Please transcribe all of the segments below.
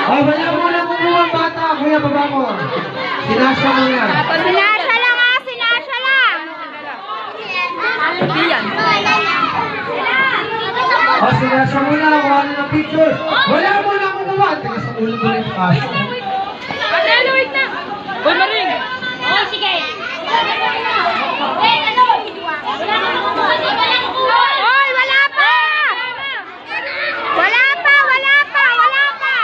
Oh, wala mo na kumuha ang bata. Kuya, baba mo. Sinasya mo yan. Sinasya lang ha, sinasya lang. Hindi yan. Oh, sinasya mo na. Kuha na ng picture. Wala mo na kumuha. Tiga sa ulo mo na yung kaso. Adelo, wait na. Uy, Maring. Oh, sige. Wait, ano? Oy, wala pa! Wala pa, wala pa, wala pa!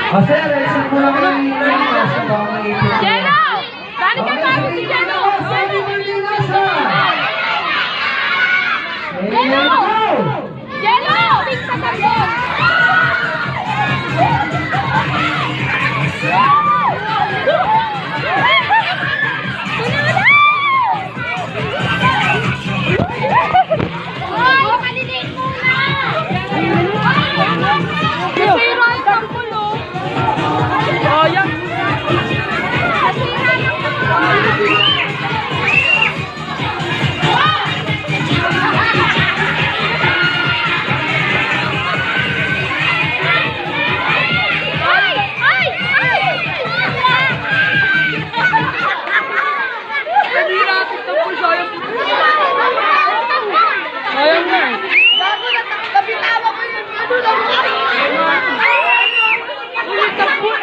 Oh, sir, resin mo lang kayo yung nasa baka maipit. Jello! Balik ka pa si Jello! Sabi mo yung nasa! Jello!